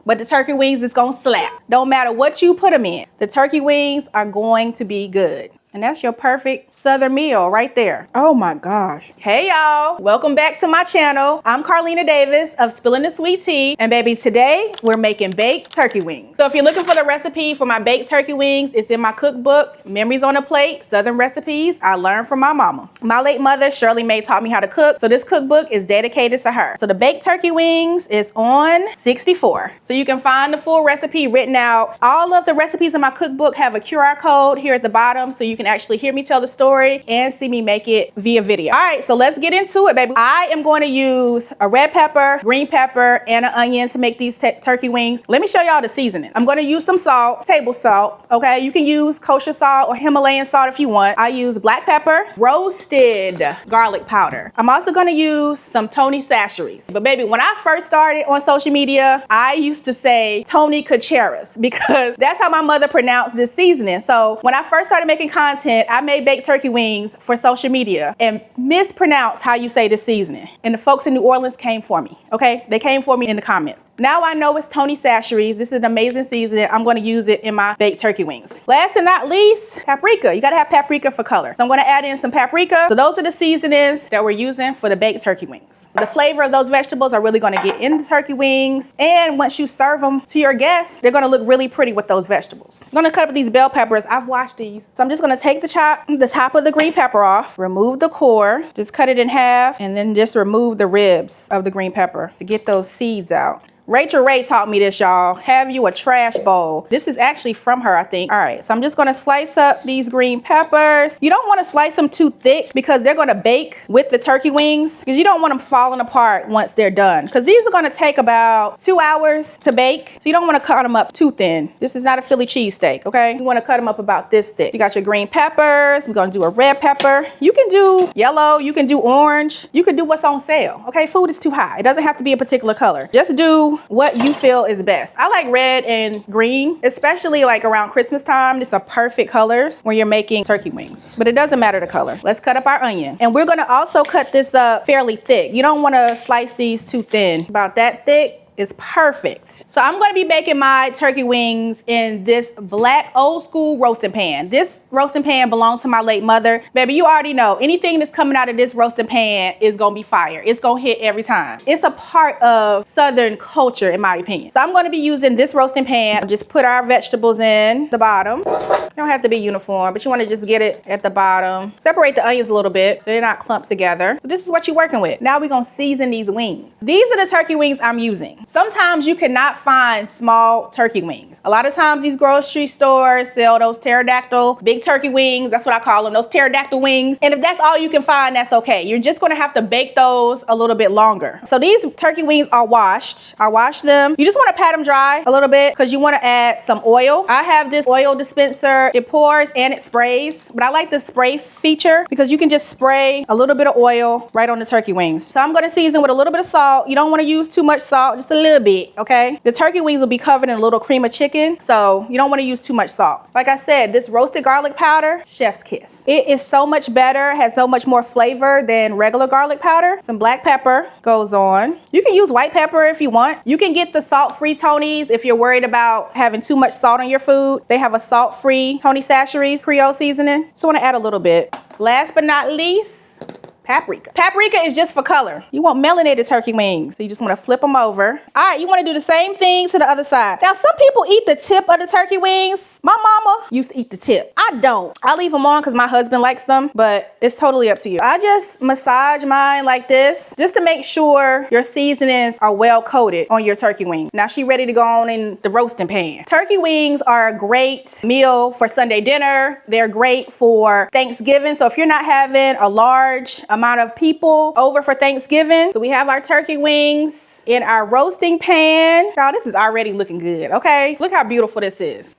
but the turkey wings is gonna slap. Don't matter what you put them in. The turkey wings are going to be good. And that's your perfect Southern meal right there. Oh my gosh. Hey y'all, welcome back to my channel. I'm Carlina Davis of Spilling the Sweet Tea. And baby, today we're making baked turkey wings. So if you're looking for the recipe for my baked turkey wings, it's in my cookbook, Memories on a Plate, Southern Recipes I Learned from My Mama. My late mother, Shirley Mae, taught me how to cook. So this cookbook is dedicated to her. So the baked turkey wings is on 64. So you can find the full recipe written out. All of the recipes in my cookbook have a QR code here at the bottom, so you can actually hear me tell the story and see me make it via video. All right, so let's get into it, baby. I am going to use a red pepper, green pepper, and an onion to make these turkey wings. Let me show y'all the seasoning. I'm going to use some salt, table salt, okay? You can use kosher salt or Himalayan salt if you want. I use black pepper, roasted garlic powder. I'm also going to use some Tony Chachere's. But baby, when I first started on social media, I used to say Tony Chachere's because that's how my mother pronounced this seasoning. So when I first started making content, I made baked turkey wings for social media and mispronounced how you say this seasoning. And the folks in New Orleans came for me, okay? They came for me in the comments. Now I know it's Tony Chachere's. This is an amazing seasoning. I'm gonna use it in my baked turkey wings. Last and not least, paprika. You gotta have paprika for color. So I'm gonna add in some paprika. So those are the seasonings that we're using for the baked turkey wings. The flavor of those vegetables are really gonna get in the turkey wings. And once you serve them to your guests, they're gonna look really pretty with those vegetables. I'm gonna cut up these bell peppers. I've washed these. So I'm just gonna take the top of the green pepper off, remove the core, just cut it in half, and then just remove the ribs of the green pepper to get those seeds out. Rachel Ray taught me this, y'all. Have you a trash bowl. This is actually from her, I think. All right, so I'm just gonna slice up these green peppers. You don't wanna slice them too thick because they're gonna bake with the turkey wings because you don't want them falling apart once they're done. Because these are gonna take about 2 hours to bake. So you don't wanna cut them up too thin. This is not a Philly cheesesteak, okay? You wanna cut them up about this thick. You got your green peppers. We're gonna do a red pepper. You can do yellow, you can do orange. You can do what's on sale, okay? Food is too high. It doesn't have to be a particular color. Just do what you feel is best. I like red and green, especially like around Christmas time. These are perfect colors when you're making turkey wings, but it doesn't matter the color. Let's cut up our onion. And we're gonna also cut this up fairly thick. You don't wanna slice these too thin. About that thick is perfect. So I'm gonna be baking my turkey wings in this black old school roasting pan. This roasting pan belongs to my late mother. Baby, you already know anything that's coming out of this roasting pan is gonna be fire. It's gonna hit every time. It's a part of Southern culture, in my opinion. So I'm gonna be using this roasting pan. Just put our vegetables in the bottom. You don't have to be uniform, but you wanna just get it at the bottom. Separate the onions a little bit so they're not clumped together. But this is what you're working with. Now we're gonna season these wings. These are the turkey wings I'm using. Sometimes you cannot find small turkey wings. A lot of times these grocery stores sell those pterodactyl big turkey wings. That's what I call them, those pterodactyl wings. And if that's all you can find, that's okay. You're just gonna have to bake those a little bit longer. So these turkey wings are washed. I washed them. You just wanna pat them dry a little bit because you wanna add some oil. I have this oil dispenser. It pours and it sprays, but I like the spray feature because you can just spray a little bit of oil right on the turkey wings. So I'm gonna season with a little bit of salt. You don't wanna use too much salt, just a little bit, okay? The turkey wings will be covered in a little cream of chicken, so you don't wanna use too much salt. Like I said, this roasted garlic powder, chef's kiss. It is so much better, has so much more flavor than regular garlic powder. Some black pepper goes on. You can use white pepper if you want. You can get the salt-free Tony's if you're worried about having too much salt on your food. They have a salt-free Tony Chachere's Creole seasoning. So I wanna add a little bit. Last but not least, paprika. Paprika is just for color. You want melanated turkey wings, so you just want to flip them over. All right, you want to do the same thing to the other side. Now, some people eat the tip of the turkey wings. My mama used to eat the tip. I don't. I leave them on because my husband likes them, but it's totally up to you. I just massage mine like this, just to make sure your seasonings are well coated on your turkey wing. Now she ready to go on in the roasting pan. Turkey wings are a great meal for Sunday dinner. They're great for Thanksgiving. So if you're not having a large amount of people over for Thanksgiving, so we have our turkey wings in our roasting pan. Y'all, this is already looking good, okay? Look how beautiful this is.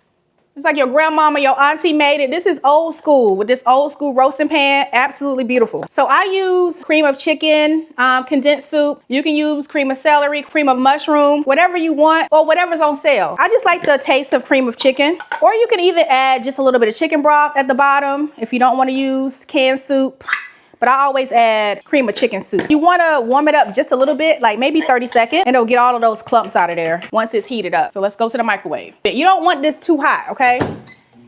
It's like your grandmama, your auntie made it. This is old school with this old school roasting pan. Absolutely beautiful. So I use cream of chicken, condensed soup. You can use cream of celery, cream of mushroom, whatever you want or whatever's on sale. I just like the taste of cream of chicken. Or you can either add just a little bit of chicken broth at the bottom if you don't want to use canned soup. but I always add cream of chicken soup. You want to warm it up just a little bit, like maybe 30 seconds, and it'll get all of those clumps out of there once it's heated up. So let's go to the microwave. You don't want this too hot, okay?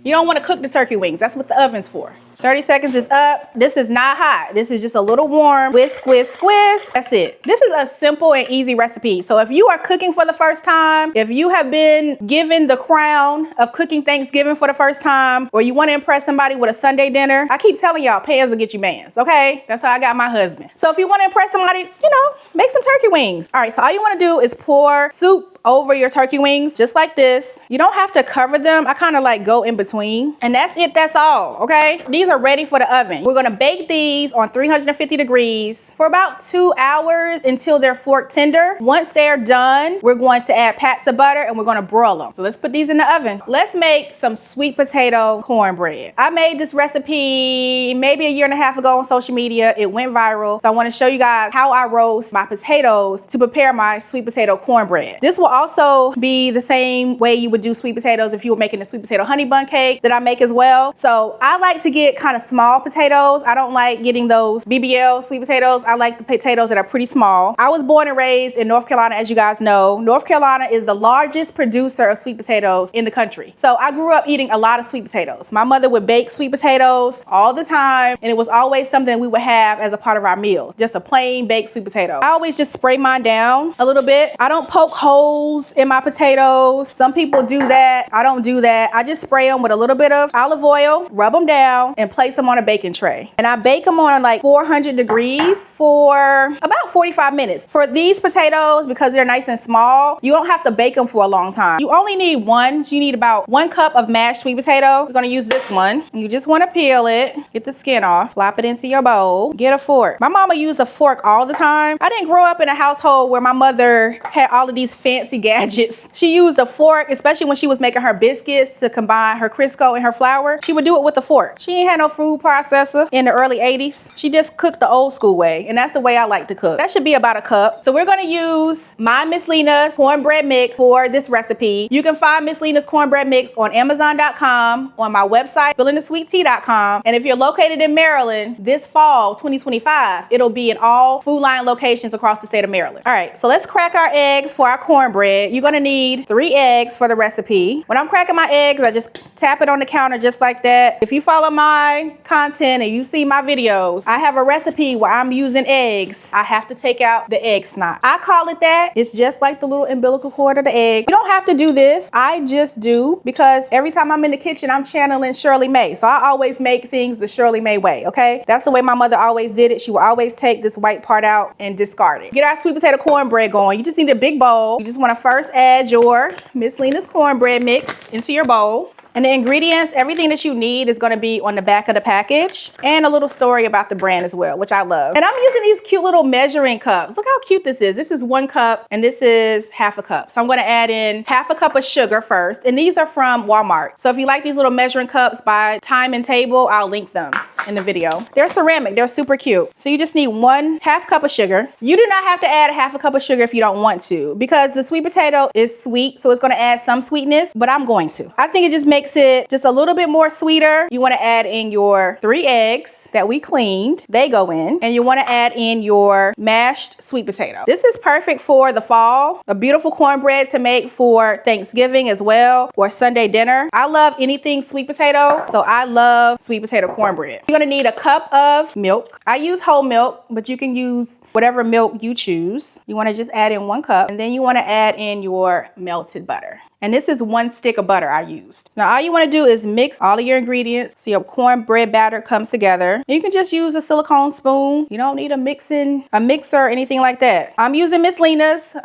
You don't want to cook the turkey wings. That's what the oven's for. 30 seconds is up. This is not hot. This is just a little warm. Whisk, whisk, whisk. That's it. This is a simple and easy recipe. So if you are cooking for the first time, if you have been given the crown of cooking Thanksgiving for the first time, or you want to impress somebody with a Sunday dinner, I keep telling y'all, pans will get you mans, okay? That's how I got my husband. So if you want to impress somebody, you know, make some turkey wings. All right, so all you want to do is pour soup over your turkey wings, just like this. You don't have to cover them. I kind of like go in between. And that's it, that's all, okay? These are ready for the oven. We're gonna bake these on 350 degrees for about 2 hours until they're fork tender. Once they're done, we're going to add pats of butter and we're gonna broil them. So let's put these in the oven. Let's make some sweet potato cornbread. I made this recipe maybe a year and a half ago on social media. It went viral. So I wanna show you guys how I roast my potatoes to prepare my sweet potato cornbread. This will also be the same way you would do sweet potatoes if you were making a sweet potato honey bun cake that I make as well. So I like to get kind of small potatoes. I don't like getting those BBL sweet potatoes. I like the potatoes that are pretty small. I was born and raised in North Carolina, as you guys know. North Carolina is the largest producer of sweet potatoes in the country. So I grew up eating a lot of sweet potatoes. My mother would bake sweet potatoes all the time, and it was always something we would have as a part of our meals, just a plain baked sweet potato. I always just spray mine down a little bit. I don't poke holes in my potatoes. Some people do that. I don't do that. I just spray them with a little bit of olive oil, rub them down, and place them on a baking tray. And I bake them on like 400 degrees for about 45 minutes. For these potatoes, because they're nice and small, you don't have to bake them for a long time. You only need one. You need about 1 cup of mashed sweet potato. We're gonna use this one. You just wanna peel it, get the skin off, flop it into your bowl, get a fork. My mama used a fork all the time. I didn't grow up in a household where my mother had all of these fancy gadgets. She used a fork, especially when she was making her biscuits to combine her Crisco and her flour. She would do it with a fork. She ain't had no food processor in the early 80s. She just cooked the old school way, and that's the way I like to cook. That should be about a cup. So we're gonna use my Miss Lena's cornbread mix for this recipe. You can find Miss Lena's cornbread mix on Amazon.com, on my website, spillingthesweettea.com. And if you're located in Maryland, this fall, 2025, it'll be in all Food Lion locations across the state of Maryland. All right, so let's crack our eggs for our cornbread. You're gonna need 3 eggs for the recipe. When I'm cracking my eggs, I just tap it on the counter just like that. If you follow my content and you see my videos, I have a recipe where I'm using eggs. I have to take out the egg snot. I call it that. It's just like the little umbilical cord of the egg. You don't have to do this. I just do because every time I'm in the kitchen, I'm channeling Shirley May. So I always make things the Shirley May way, okay? That's the way my mother always did it. She would always take this white part out and discard it. Get our sweet potato cornbread going. You just need a big bowl. You just want to first add your Miss Lena's cornbread mix into your bowl. And the ingredients, everything that you need is gonna be on the back of the package, and a little story about the brand as well, which I love. And I'm using these cute little measuring cups. Look how cute this is. This is 1 cup and this is half a cup. So I'm gonna add in half a cup of sugar first. And these are from Walmart. So if you like these little measuring cups by Time and Table, I'll link them in the video. They're ceramic, they're super cute. So you just need 1/2 cup of sugar. You do not have to add 1/2 cup of sugar if you don't want to, because the sweet potato is sweet, so it's gonna add some sweetness, but I'm going to. I think it just makes it just a little bit more sweeter. You want to add in your 3 eggs that we cleaned. They go in. And you want to add in your mashed sweet potato. This is perfect for the fall. A beautiful cornbread to make for Thanksgiving as well, or Sunday dinner. I love anything sweet potato, so I love sweet potato cornbread. You're going to need a cup of milk. I use whole milk, but you can use whatever milk you choose. You want to just add in 1 cup, and then you want to add in your melted butter. And this is 1 stick of butter I used. Now all you want to do is mix all of your ingredients so your cornbread batter comes together. You can just use a silicone spoon. You don't need a mixer or anything like that. I'm using Miss Lena's.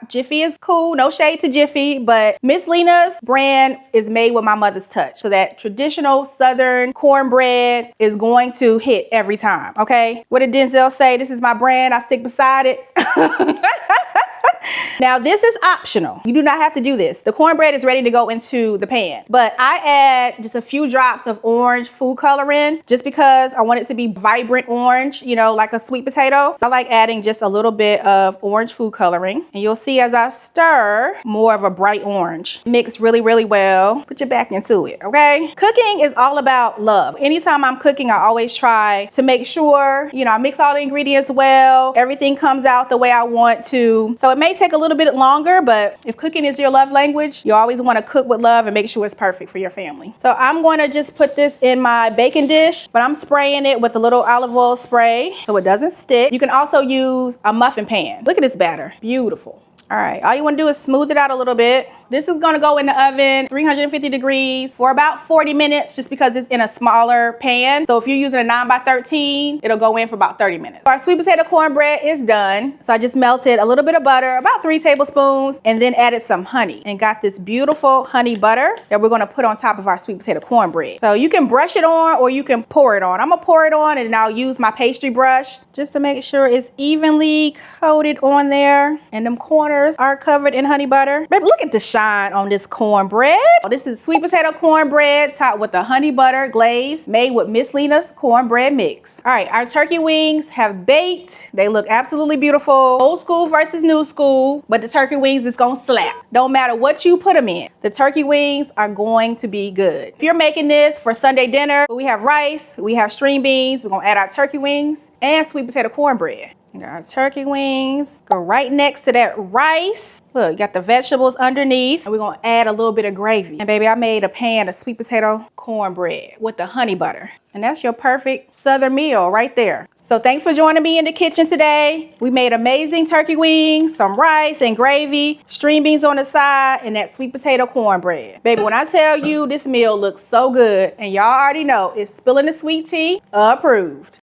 Jiffy is cool, no shade to Jiffy, but Miss Lena's brand is made with my mother's touch. So that traditional Southern cornbread is going to hit every time, okay? What did Denzel say? This is my brand, I stick beside it. Now this is optional. You do not have to do this. The cornbread is ready to go into the pan, but I add just a few drops of orange food coloring just because I want it to be vibrant orange, you know, like a sweet potato. So I like adding just a little bit of orange food coloring, and you'll see as I stir, more of a bright orange. Mix really, really well. Put your back into it, okay? Cooking is all about love. Anytime I'm cooking, I always try to make sure, you know, I mix all the ingredients well, everything comes out the way I want to. So it may take a little bit longer, but if cooking is your love language, you always want to cook with love and make sure it's perfect for your family. So I'm going to just put this in my baking dish, but I'm spraying it with a little olive oil spray so it doesn't stick. You can also use a muffin pan. Look at this batter, beautiful. All right, all you want to do is smooth it out a little bit. This is going to go in the oven, 350 degrees for about 40 minutes, just because it's in a smaller pan. So if you're using a 9x13, it'll go in for about 30 minutes. Our sweet potato cornbread is done. So I just melted a little bit of butter, about 3 tablespoons, and then added some honey and got this beautiful honey butter that we're going to put on top of our sweet potato cornbread. So you can brush it on or you can pour it on. I'm going to pour it on, and I'll use my pastry brush just to make sure it's evenly coated on there and them corners are covered in honey butter. Baby, look at the shine on this cornbread. This is sweet potato cornbread topped with a honey butter glaze made with Miss Lena's cornbread mix. All right, our turkey wings have baked. They look absolutely beautiful. Old school versus new school, but the turkey wings is gonna slap. Don't matter what you put them in. The turkey wings are going to be good. If you're making this for Sunday dinner, we have rice, we have string beans. We're gonna add our turkey wings and sweet potato cornbread. Got our turkey wings, go right next to that rice. Look, you got the vegetables underneath. And we're gonna add a little bit of gravy. And baby, I made a pan of sweet potato cornbread with the honey butter. And that's your perfect Southern meal right there. So thanks for joining me in the kitchen today. We made amazing turkey wings, some rice and gravy, string beans on the side, and that sweet potato cornbread. Baby, when I tell you this meal looks so good, and y'all already know it's spilling the sweet tea approved.